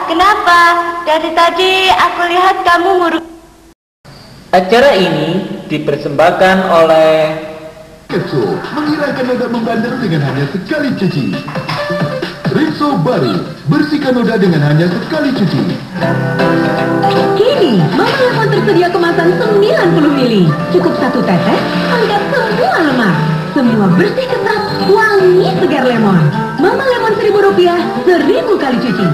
kenapa? Dari tadi aku lihat kamu nguruk. Acara ini dipersembahkan oleh Rizzo menghilangkan noda membandel dengan hanya sekali cuci. Rizzo baru, bersihkan noda dengan hanya sekali cuci. Kini, Mama Lemon tersedia kemasan 90 mili. Cukup satu tetes, anggap semua lemah. Semua bersih ketat, wangi segar lemon. Mama Lemon Rp1.000, 1000 kali cuci.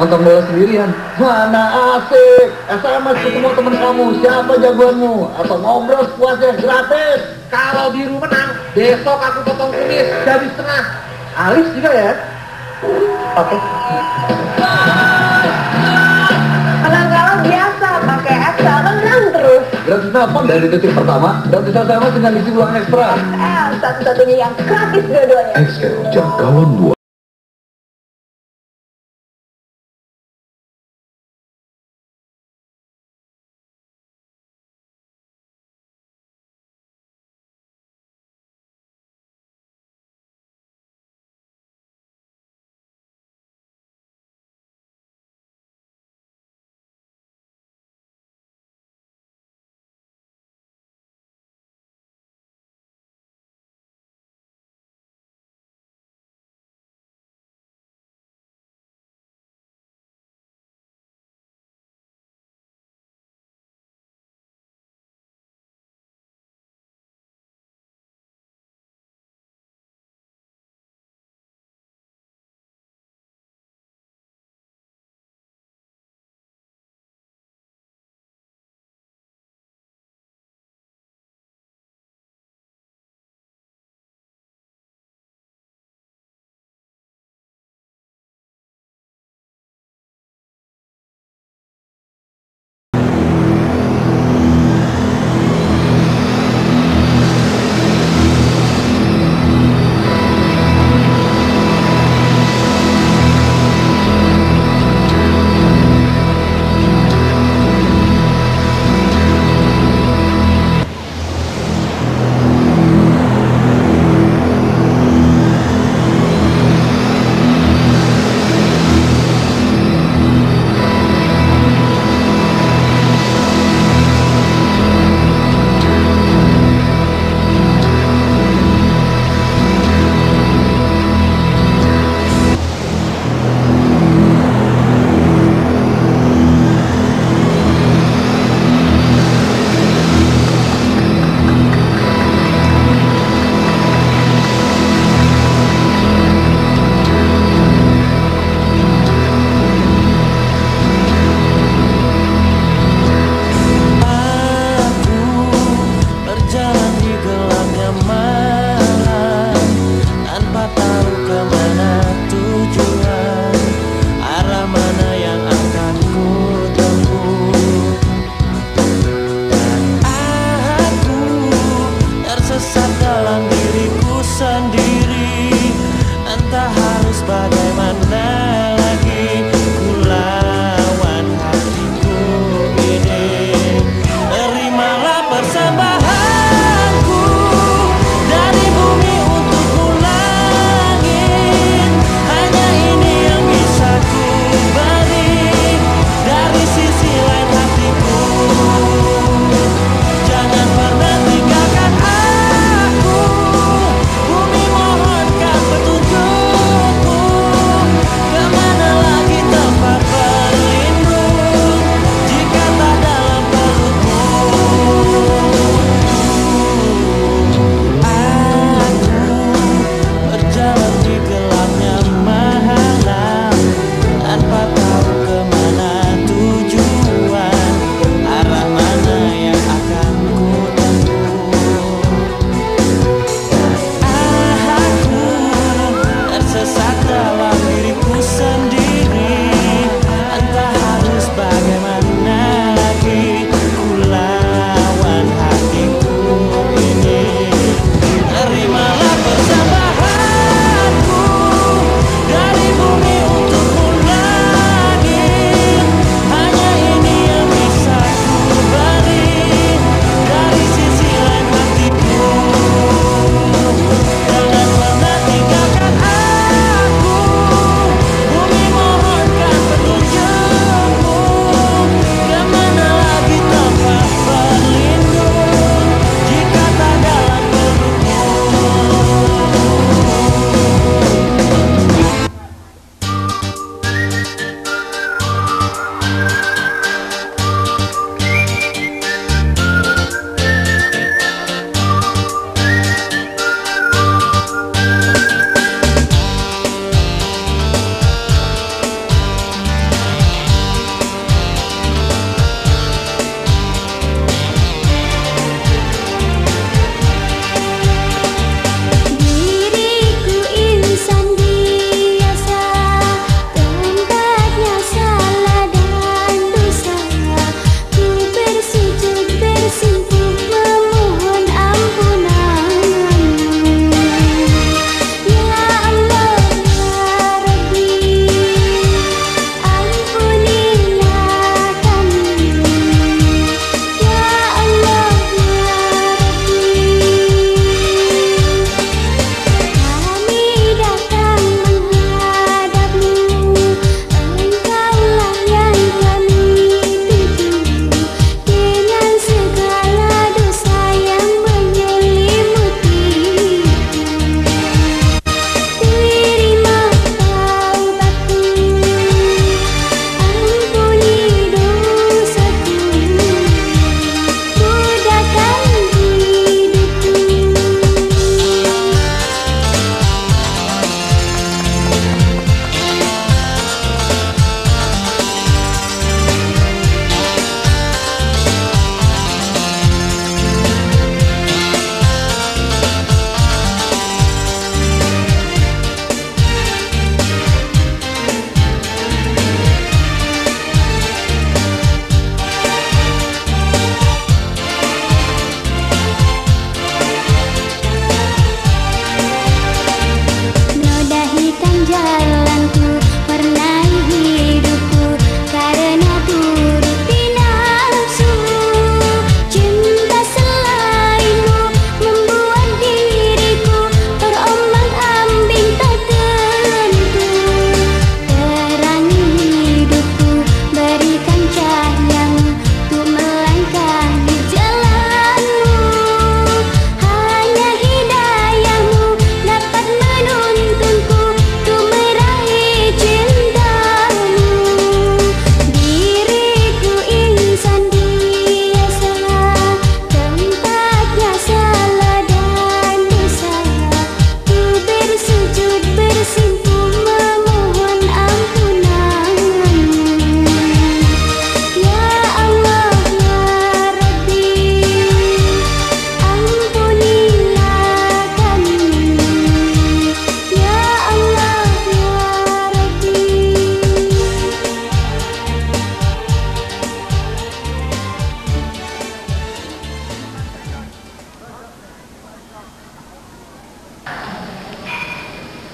Nonton bola sendirian. Mana asik. SMS ketemu teman kamu. Siapa jagoanmu? Atau ngobrol puasnya gratis. Kalau biru menang, besok aku potong kumis jadi setengah. Alis juga ya? Oke. Kalau biasa, pakai Excel menang terus. Gratis telepon dari detik pertama. Gratis SMS dengan isi ulang ekstra. Satu-satunya yang gratis dua-duanya. XL jangkauan luas.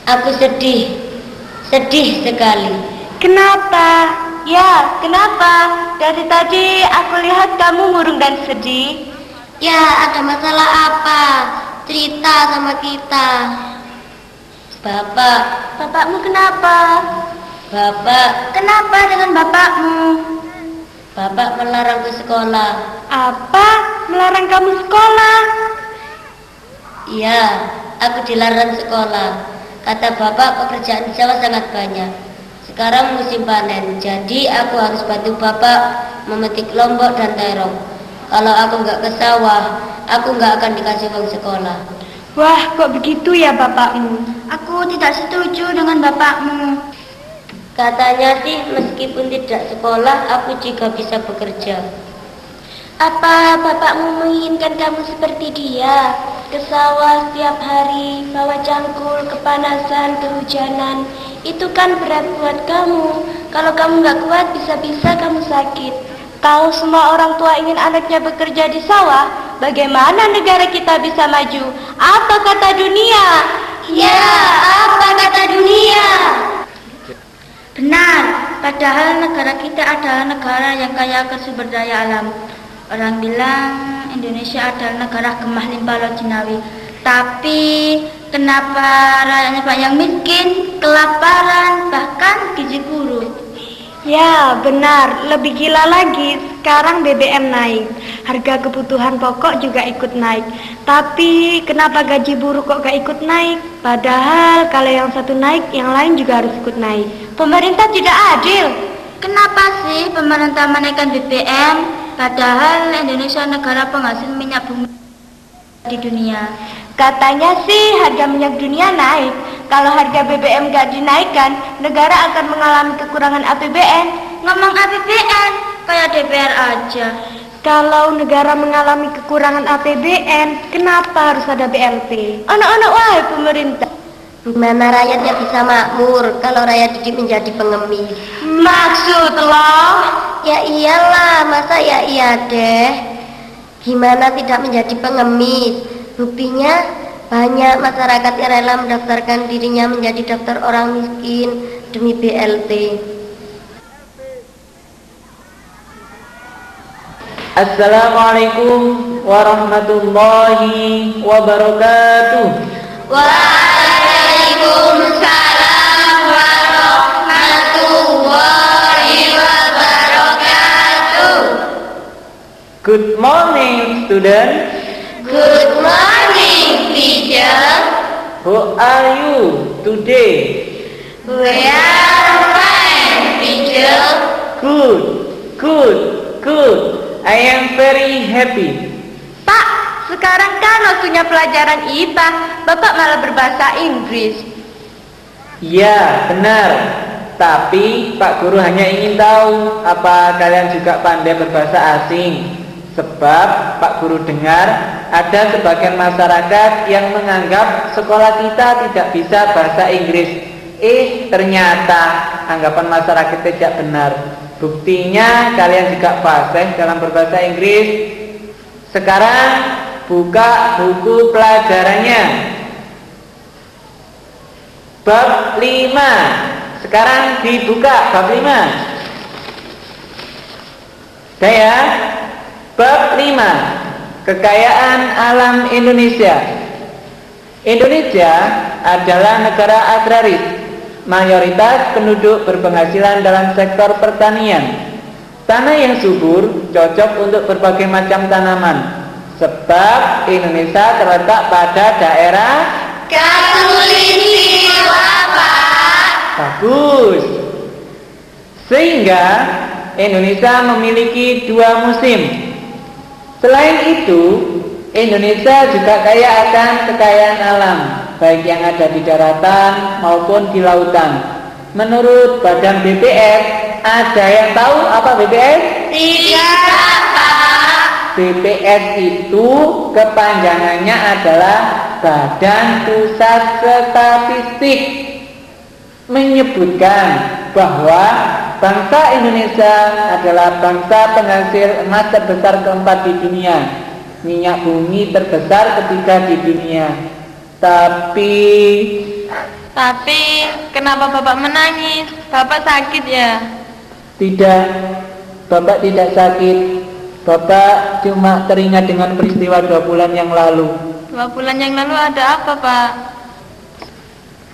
Aku sedih sekali. Kenapa? Ya, kenapa? Dari tadi aku lihat kamu murung dan sedih. Ya, ada masalah apa? Cerita sama kita. Bapakmu kenapa? Bapak, Kenapa dengan bapakmu? Bapak melarang ke sekolah. Apa? Melarang kamu sekolah? Iya, aku dilarang sekolah. Kata bapak pekerjaan di sawah sangat banyak. Sekarang musim panen, jadi aku harus bantu bapak memetik lombok dan terong. Kalau aku nggak ke sawah, aku nggak akan dikasih uang sekolah. Wah, kok begitu ya bapakmu? Aku tidak setuju dengan bapakmu. Katanya sih meskipun tidak sekolah, aku juga bisa bekerja. Apa bapakmu menginginkan kamu seperti dia? Ke sawah setiap hari, bawa cangkul, kepanasan, kehujanan. Itu kan berat buat kamu. Kalau kamu nggak kuat, bisa-bisa kamu sakit. Kalau semua orang tua ingin anaknya bekerja di sawah, bagaimana negara kita bisa maju? Apa kata dunia? Ya, apa kata dunia? Benar, padahal negara kita adalah negara yang kaya akan sumber daya alam. Orang bilang Indonesia adalah negara gemah limpah laut jinawi. Tapi kenapa rakyatnya banyak yang miskin, kelaparan, bahkan gizi buruk? Ya benar, lebih gila lagi, sekarang BBM naik, harga kebutuhan pokok juga ikut naik. Tapi kenapa gaji buruh kok gak ikut naik? Padahal kalau yang satu naik, yang lain juga harus ikut naik. Pemerintah tidak adil. Kenapa sih pemerintah menaikkan BBM? Padahal Indonesia negara penghasil minyak bumi di dunia. Katanya sih harga minyak dunia naik. Kalau harga BBM gak dinaikkan, negara akan mengalami kekurangan APBN. Ngomong APBN, kayak DPR aja. Kalau negara mengalami kekurangan APBN, kenapa harus ada BLT? Anak-anak wahai pemerintah. Gimana rakyatnya bisa makmur kalau rakyat didik menjadi pengemis? Maksud lo? Ya iyalah, masa ya iya deh. Gimana tidak menjadi pengemis? Buktinya banyak masyarakat yang rela mendaftarkan dirinya menjadi daftar orang miskin demi BLT. Assalamualaikum warahmatullahi wabarakatuh. Waalaikumsalam warahmatullahi wabarakatuh. Good morning, student. Good morning, teacher. How are you today? We are fine, teacher. Good, good, good. I am very happy. Pak, sekarang kan waktunya pelajaran IPA. Bapak malah berbahasa Inggris. Ya, benar. Tapi Pak Guru hanya ingin tahu apa kalian juga pandai berbahasa asing. Sebab Pak Guru dengar ada sebagian masyarakat yang menganggap sekolah kita tidak bisa bahasa Inggris. Ternyata anggapan masyarakat tidak benar. Buktinya kalian juga fasih dalam berbahasa Inggris. Sekarang buka buku pelajarannya. Bab 5. Sekarang dibuka bab 5. Saya bab 5. Kekayaan alam Indonesia. Indonesia adalah negara agraris. Mayoritas penduduk berpenghasilan dalam sektor pertanian. Tanah yang subur cocok untuk berbagai macam tanaman. Sebab Indonesia terletak pada daerah Katulistiwa, Pak. bagus. Sehingga Indonesia memiliki 2 musim. Selain itu, Indonesia juga kaya akan kekayaan alam, baik yang ada di daratan maupun di lautan. Menurut Badan BPS, ada yang tahu apa BPS? Tidak, Pak. BPS itu kepanjangannya adalah Badan Pusat Statistik. Menyebutkan bahwa bangsa Indonesia adalah bangsa penghasil emas terbesar keempat di dunia, minyak bumi terbesar ketiga di dunia, Tapi kenapa Bapak menangis? Bapak sakit ya? Tidak, Bapak tidak sakit. Bapak cuma teringat dengan peristiwa 2 bulan yang lalu. 2 bulan yang lalu ada apa, Pak?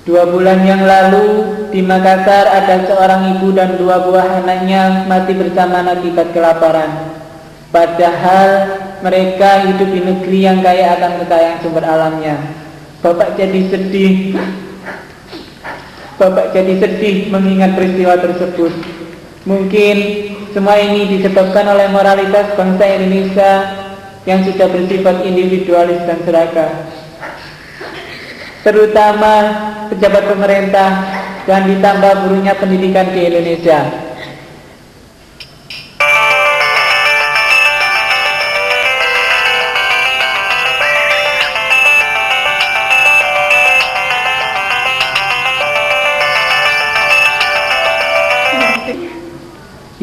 2 bulan yang lalu di Makassar ada seorang ibu dan 2 buah anaknya mati bersamaan akibat kelaparan. Padahal mereka hidup di negeri yang kaya akan kekayaan sumber alamnya. Bapak jadi sedih mengingat peristiwa tersebut. Mungkin semua ini disebabkan oleh moralitas bangsa Indonesia yang sudah bersifat individualis dan serakah. Terutama pejabat pemerintah dan ditambah buruknya pendidikan di Indonesia.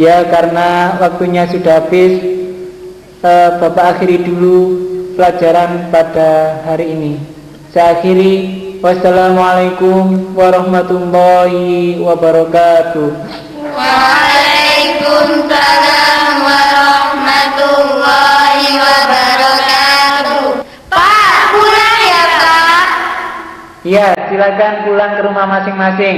Ya, karena waktunya sudah habis, Bapak akhiri dulu pelajaran pada hari ini. Saya akhiri. Wassalamualaikum warahmatullahi wabarakatuh. Waalaikumsalam warahmatullahi wabarakatuh. Pak, pulang ya, Pak? Ya, silakan pulang ke rumah masing-masing.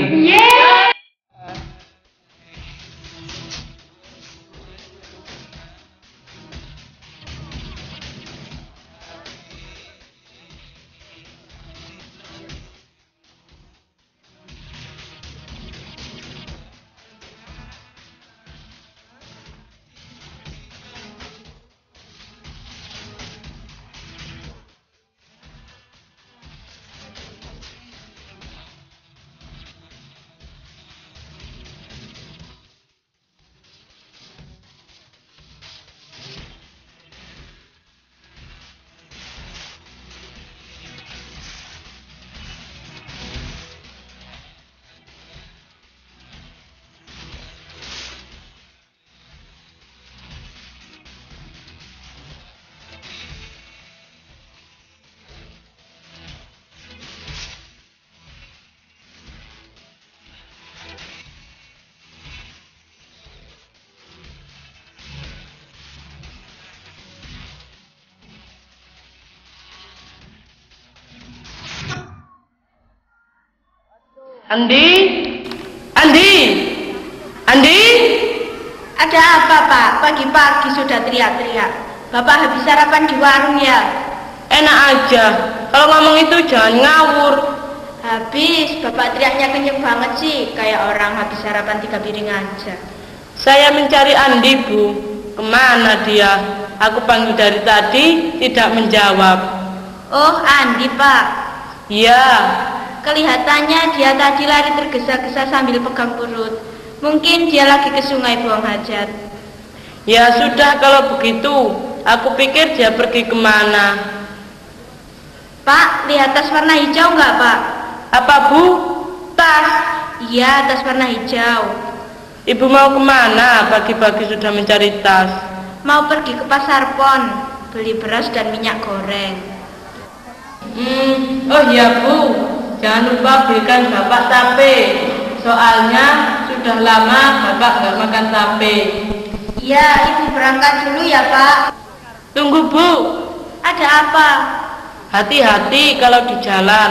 Andi? Ada apa, Pak? Pagi-pagi sudah teriak-teriak. Bapak habis sarapan di warung ya? Enak aja, kalau ngomong itu jangan ngawur. Habis, Bapak teriaknya kenceng banget sih, kayak orang habis sarapan 3 piring aja. Saya mencari Andi, Bu. Kemana dia? Aku panggil dari tadi, tidak menjawab. Oh, Andi, Pak. Iya. Kelihatannya dia tadi lari tergesa-gesa sambil pegang perut. Mungkin dia lagi ke sungai buang hajat. Ya sudah kalau begitu, aku pikir dia pergi kemana. Pak, lihat tas warna hijau nggak, Pak? Apa, Bu? Tas? Iya, tas warna hijau. Ibu mau kemana? Pagi-pagi sudah mencari tas. Mau pergi ke pasar Pon, beli beras dan minyak goreng. Oh iya, Bu, jangan lupa belikan Bapak tape. Soalnya sudah lama Bapak nggak makan tape. Iya, Ibu berangkat dulu ya, Pak. Tunggu, Bu. Ada apa? Hati-hati kalau di jalan.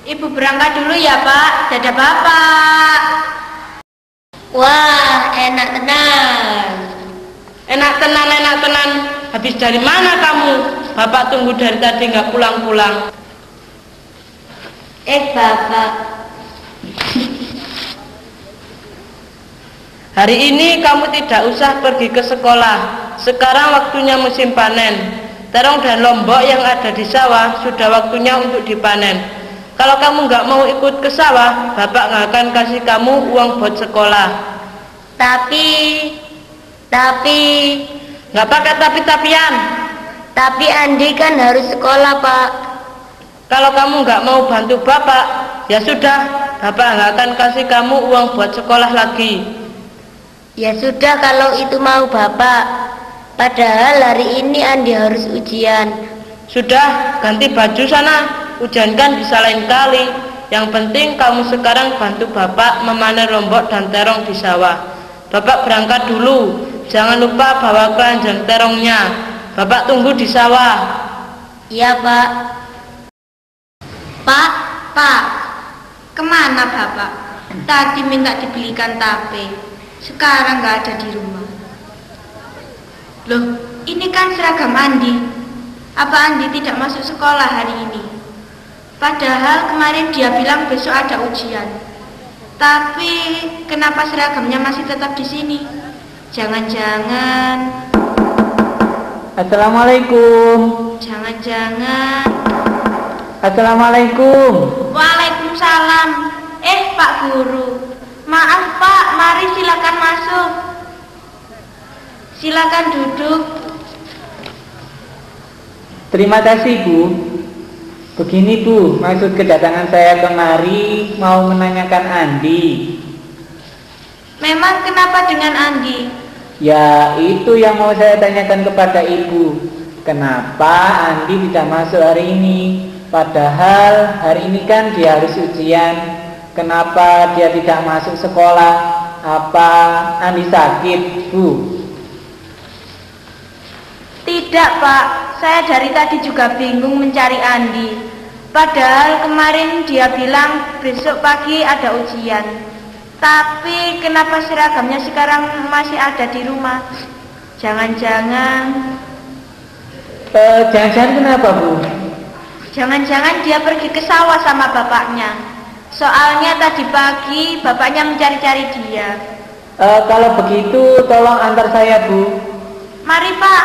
Ibu berangkat dulu ya, Pak. Dadah, Bapak. Wah, enak tenan. Enak tenan. Habis dari mana kamu? Bapak tunggu dari tadi nggak pulang-pulang. Bapak. Hari ini kamu tidak usah pergi ke sekolah. Sekarang waktunya musim panen. Terong dan lombok yang ada di sawah sudah waktunya untuk dipanen. Kalau kamu nggak mau ikut ke sawah, Bapak nggak akan kasih kamu uang buat sekolah. Tapi nggak pakai tapi-tapian. Tapi Andi kan harus sekolah, Pak. Kalau kamu nggak mau bantu Bapak, ya sudah, Bapak nggak akan kasih kamu uang buat sekolah lagi. Ya sudah kalau itu mau Bapak. Padahal hari ini Andi harus ujian. Sudah, ganti baju sana. hujan kan bisa lain kali. Yang penting kamu sekarang bantu bapak memanen lombok dan terong di sawah. Bapak berangkat dulu, jangan lupa bawa keranjang terongnya. Bapak tunggu di sawah. Iya, Pak. Pak, kemana bapak? Tadi minta dibelikan tape, sekarang nggak ada di rumah. Loh, ini kan seragam Andi. Apa Andi tidak masuk sekolah hari ini? Padahal kemarin dia bilang besok ada ujian. Tapi kenapa seragamnya masih tetap di sini? Jangan-jangan... Assalamualaikum. Jangan-jangan... Assalamualaikum. Waalaikumsalam. Pak Guru. Maaf Pak, mari silakan masuk. Silakan duduk. Terima kasih Bu. Begini Bu, maksud kedatangan saya kemari mau menanyakan Andi. Memang kenapa dengan Andi? Ya itu yang mau saya tanyakan kepada Ibu. Kenapa Andi tidak masuk hari ini? Padahal hari ini kan dia harus ujian. Kenapa dia tidak masuk sekolah? Apa Andi sakit Bu? Tidak Pak, saya dari tadi juga bingung mencari Andi. Padahal kemarin dia bilang besok pagi ada ujian. Tapi kenapa seragamnya sekarang masih ada di rumah? Jangan-jangan... Jangan-jangan kenapa Bu? Jangan-jangan dia pergi ke sawah sama bapaknya. Soalnya tadi pagi bapaknya mencari-cari dia. Kalau begitu tolong antar saya Bu. Mari Pak.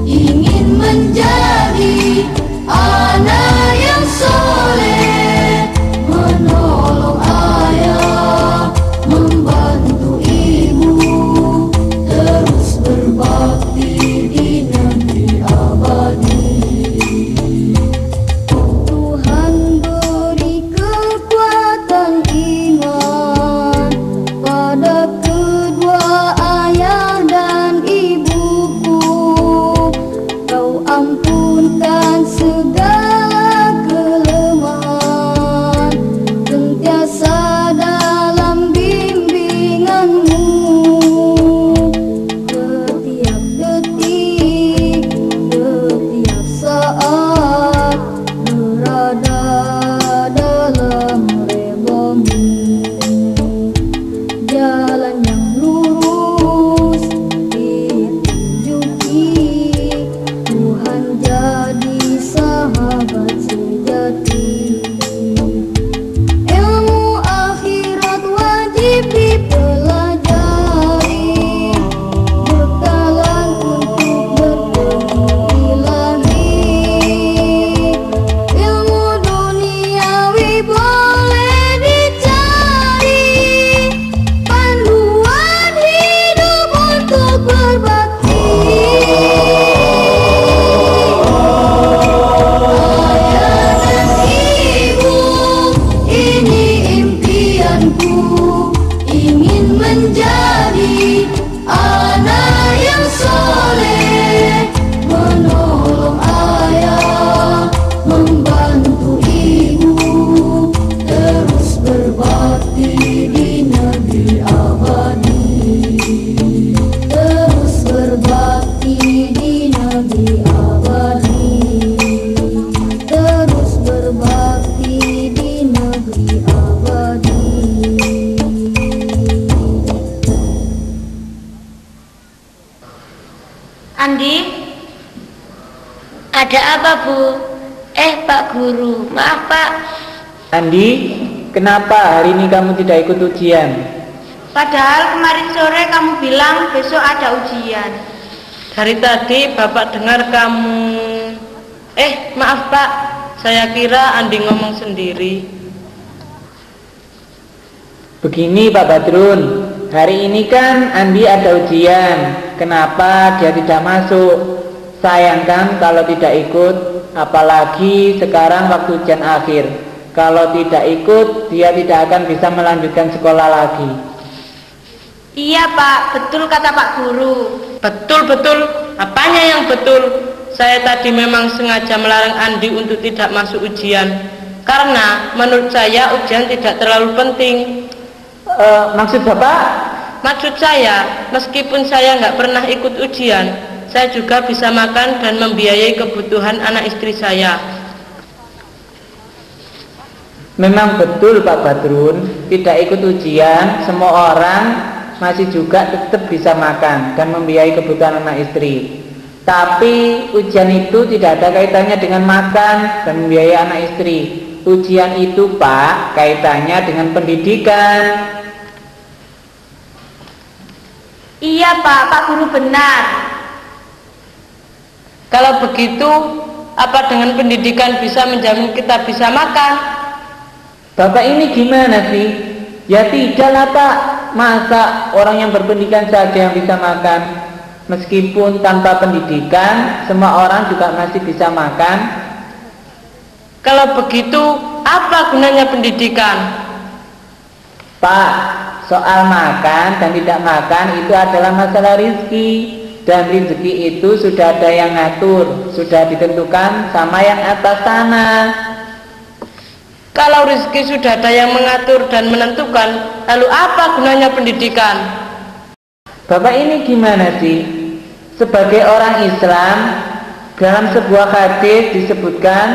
Ingin Ada apa, Bu? Pak Guru, maaf Pak. Andi, kenapa hari ini kamu tidak ikut ujian? Padahal kemarin sore kamu bilang besok ada ujian. Dari tadi Bapak dengar kamu. Maaf Pak, saya kira Andi ngomong sendiri. Begini Pak Badrun, hari ini kan Andi ada ujian. Kenapa dia tidak masuk? Sayangkan kalau tidak ikut, apalagi sekarang waktu ujian akhir. Kalau tidak ikut, dia tidak akan bisa melanjutkan sekolah lagi. Iya Pak, betul kata Pak Guru. Betul. Apanya yang betul? Saya tadi memang sengaja melarang Andi untuk tidak masuk ujian. Karena menurut saya ujian tidak terlalu penting. Maksud Bapak? Maksud saya, meskipun saya nggak pernah ikut ujian, saya juga bisa makan dan membiayai kebutuhan anak istri saya. Memang betul Pak Badrun, tidak ikut ujian, semua orang masih juga tetap bisa makan dan membiayai kebutuhan anak istri. Tapi ujian itu tidak ada kaitannya dengan makan dan membiayai anak istri. Ujian itu Pak, kaitannya dengan pendidikan. Iya Pak Guru benar. Kalau begitu, apa dengan pendidikan bisa menjamin kita bisa makan? Bapak ini gimana sih? Ya tidaklah Pak, masa orang yang berpendidikan saja yang bisa makan? Meskipun tanpa pendidikan, semua orang juga masih bisa makan. Kalau begitu, apa gunanya pendidikan? Pak, soal makan dan tidak makan itu adalah masalah rezeki. Dan rezeki itu sudah ada yang ngatur, sudah ditentukan sama yang atas sana. Kalau rezeki sudah ada yang mengatur dan menentukan, lalu apa gunanya pendidikan? Bapak ini gimana sih? Sebagai orang Islam, dalam sebuah hadis disebutkan,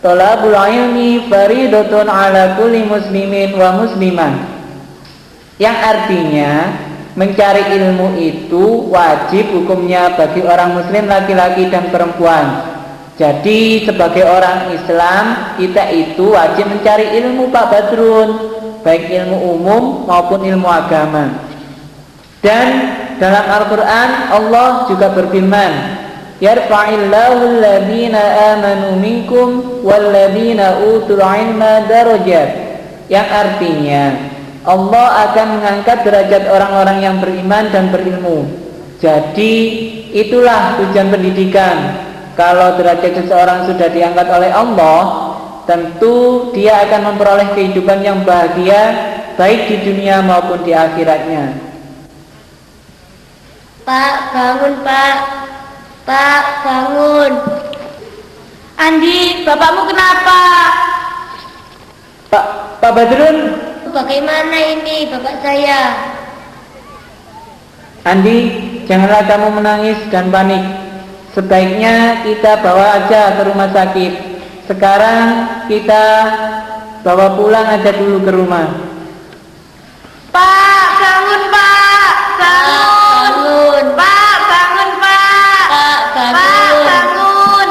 thalabul ilmi faridatun ala kulli muslimin wa muslimah. Yang artinya, mencari ilmu itu wajib hukumnya bagi orang muslim laki-laki dan perempuan. Jadi sebagai orang Islam, kita itu wajib mencari ilmu Pak Badrun, baik ilmu umum maupun ilmu agama. Dan dalam Al-Quran Allah juga berfirman, yarfa'illahu alladhina amanu minkum walladhina utul ilma darajat. Yang artinya Allah akan mengangkat derajat orang-orang yang beriman dan berilmu. Jadi itulah tujuan pendidikan. Kalau derajat seseorang sudah diangkat oleh Allah, tentu dia akan memperoleh kehidupan yang bahagia, baik di dunia maupun di akhiratnya. Pak, bangun Pak. Pak, bangun. Andi, bapakmu kenapa? Pak Badrun, Bagaimana ini bapak saya? Andi, janganlah kamu menangis dan panik. Sebaiknya kita bawa aja ke rumah sakit. Sekarang kita bawa pulang aja dulu ke rumah. Pak, bangun Pak. Bangun. Pak, bangun Pak. Pak, bangun. Pak, bangun.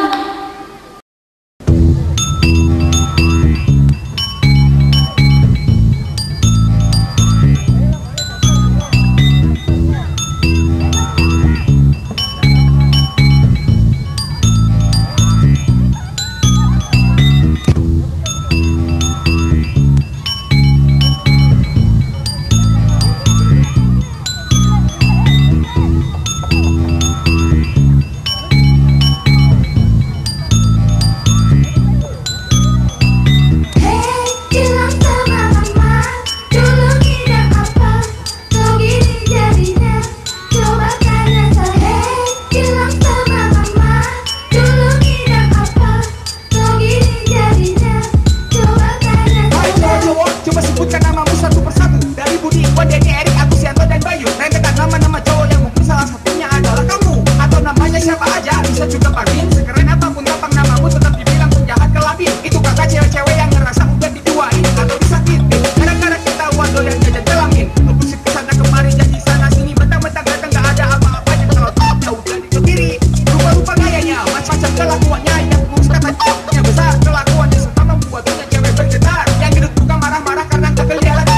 Rupa-rupa gayanya, macam-macam kelakuannya yang kurus katanya besar, kelakuannya serta membuat banyak cewek bergetar, yang gendut juga marah-marah karena gak kelihatan.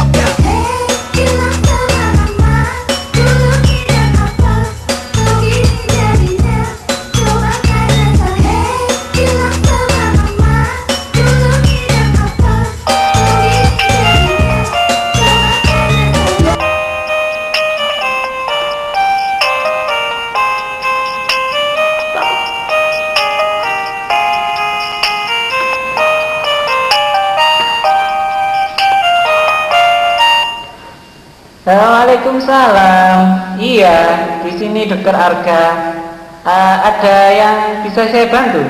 Waalaikumsalam. Iya, di sini Dokter Arga. Ada yang bisa saya bantu?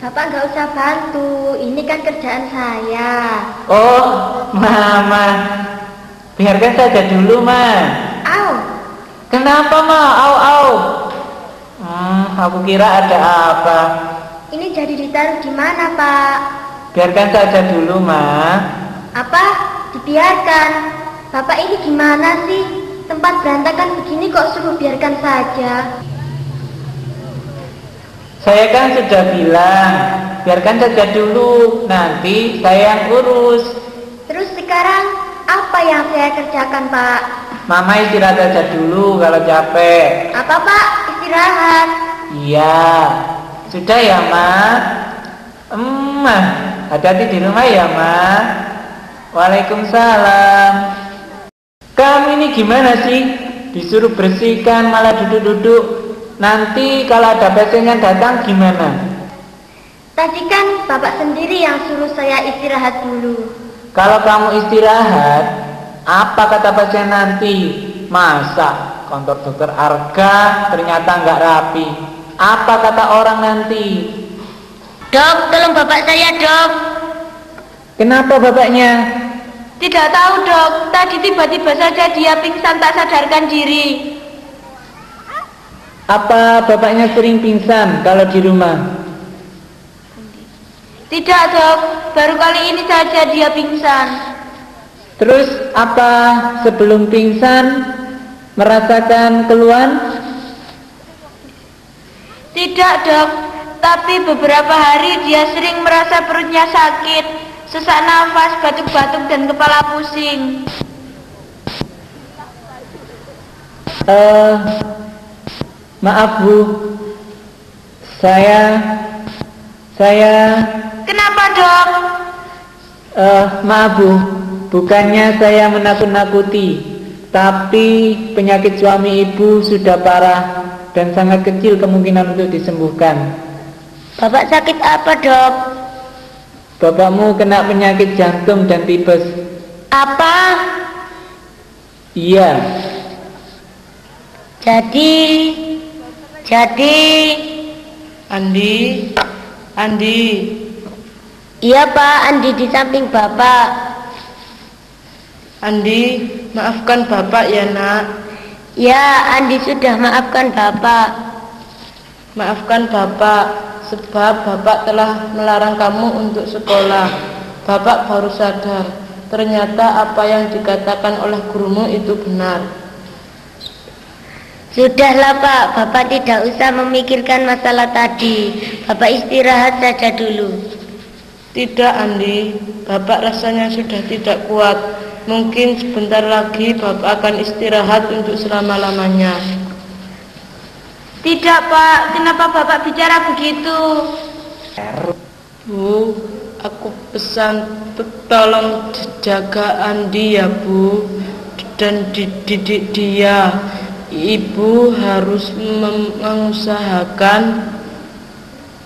Bapak nggak usah bantu, ini kan kerjaan saya. Oh, Mama, biarkan saja dulu, Ma. Au. Kenapa, Ma? Au. Aku kira ada apa. Ini jadi ditaruh di mana, Pak? Biarkan saja dulu, Ma. Apa? Dibiarkan? Bapak ini gimana sih? Tempat berantakan begini kok suruh biarkan saja? Saya kan sudah bilang, biarkan saja dulu, nanti saya yang urus. Terus sekarang apa yang saya kerjakan, Pak? Mama istirahat saja dulu kalau capek. Apa, Pak? Istirahat? Iya. Sudah ya, Ma? Hati-hati di rumah ya, Ma. Waalaikumsalam. Kamu ini gimana sih? Disuruh bersihkan malah duduk-duduk. Nanti kalau ada pasien datang gimana? Tadi kan Bapak sendiri yang suruh saya istirahat dulu. Kalau kamu istirahat, apa kata pasien nanti? Masa kantor Dokter Arga ternyata nggak rapi? Apa kata orang nanti? Dok, tolong bapak saya, Dok. Kenapa bapaknya? Tidak tahu, Dok. Tadi tiba-tiba saja dia pingsan tak sadarkan diri. Apa bapaknya sering pingsan kalau di rumah? Tidak, Dok. Baru kali ini saja dia pingsan. Terus apa sebelum pingsan merasakan keluhan? Tidak, Dok. Tapi beberapa hari dia sering merasa perutnya sakit, sesak nafas, batuk-batuk, dan kepala pusing. Maaf Bu, saya Kenapa, Dok? Maaf Bu, bukannya saya menakut-nakuti, tapi penyakit suami Ibu sudah parah dan sangat kecil kemungkinan untuk disembuhkan. Bapak sakit apa, Dok? Bapakmu kena penyakit jantung dan tipes. Apa? Iya. Jadi Andi. Iya, Pak, Andi di samping Bapak. Andi, maafkan Bapak ya, Nak. Ya, Andi sudah maafkan Bapak. Maafkan Bapak, sebab Bapak telah melarang kamu untuk sekolah. Bapak baru sadar, ternyata apa yang dikatakan oleh gurumu itu benar. Sudahlah, Pak, Bapak tidak usah memikirkan masalah tadi. Bapak istirahat saja dulu. Tidak, Andi, Bapak rasanya sudah tidak kuat. Mungkin sebentar lagi Bapak akan istirahat untuk selama-lamanya. Tidak, Pak. Kenapa Bapak bicara begitu? Bu, aku pesan tolong jaga Andi ya, Bu, dan dididik dia. Ibu harus mengusahakan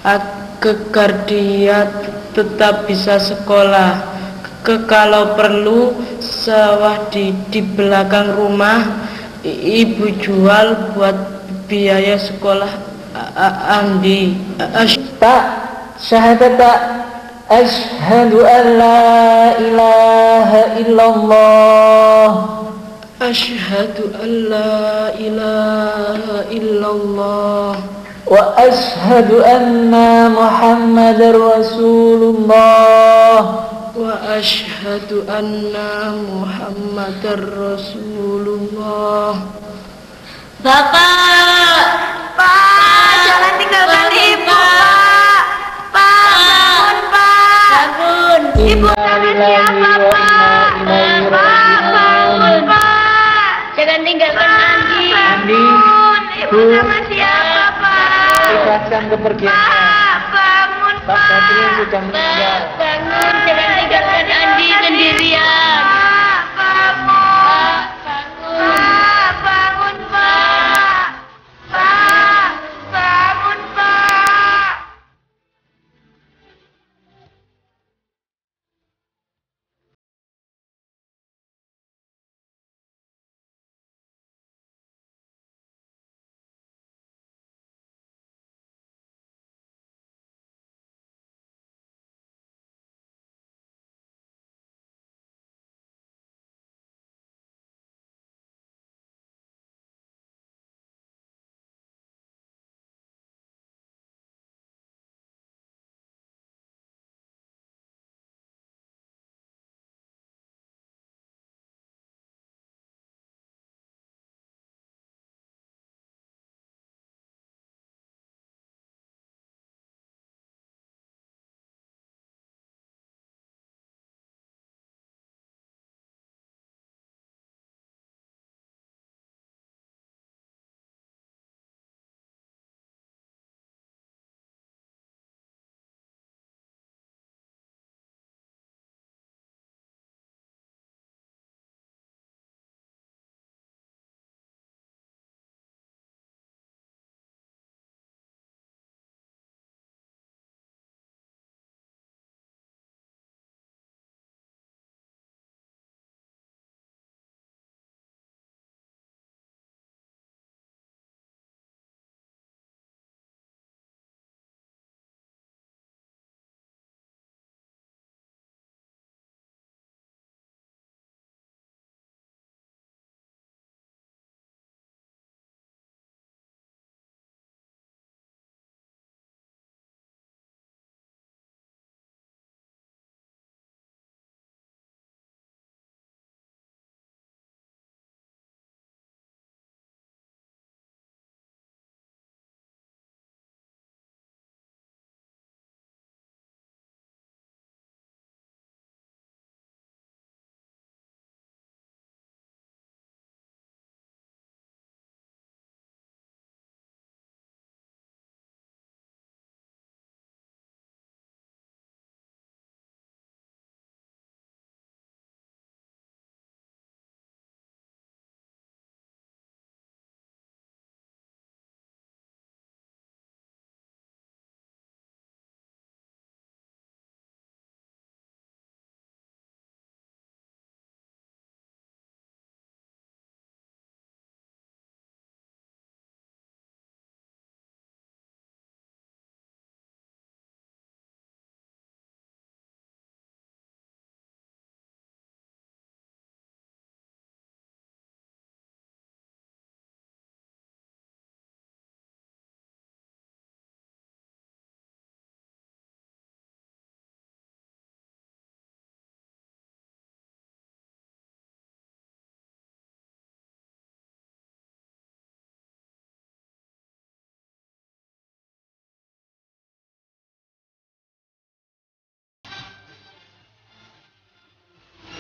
agar dia tetap bisa sekolah. Kalau perlu sawah di belakang rumah Ibu jual buat biaya sekolah Andi. Pak, syahadat Pak. Asyhadu an la ilaha illallah. Asyhadu an la ilaha illallah. Wa asyhadu anna Muhammadar Rasulullah. Wa asyhadu anna Muhammadar Rasulullah. Bapak! Pak, jangan tinggalkan Ibu, Pak. lillahi wa inna ilaihi raji'un. Jangan tinggalkan Andi. Andi, Ibu sama siapa, Pak? ikhlaskan kepergiannya. Bangun, Pak Badrun sudah meninggal. Bangun, jangan tinggalkan Andi sendirian. Bangun. Bangun, Pak. Bangun, Pak.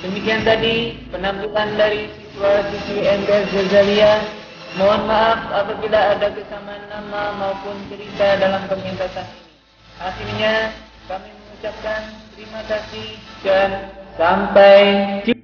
Demikian tadi penampilan dari siswa-siswi MTS Ghazalia. Mohon maaf apabila ada kesamaan nama maupun cerita dalam pementasan ini. Akhirnya kami mengucapkan terima kasih dan sampai jumpa.